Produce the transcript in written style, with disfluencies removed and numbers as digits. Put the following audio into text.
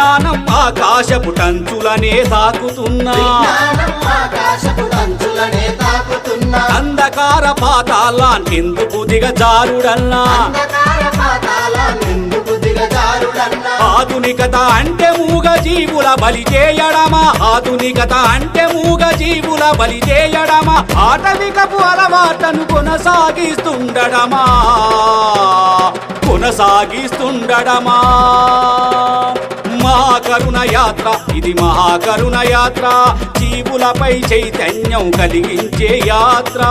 విజ్ఞానం ఆకాశపు టంచులనే తాకుతున్నా అంధకార పాతాళానికెందుకు దిగజారుడన్నా ఆధునికత అంటే మూగ జీవుల బలి చేయడమా ఆధునికత అంటే మూగ జీవుల బలి చేయడమా ఆటవికపు అలవాటను కొనసాగిస్తుండడమా మహాకరుణ యాత్ర ఇది మహాకరుణ యాత్ర జీవులపై చైతన్యం కలిగించే యాత్ర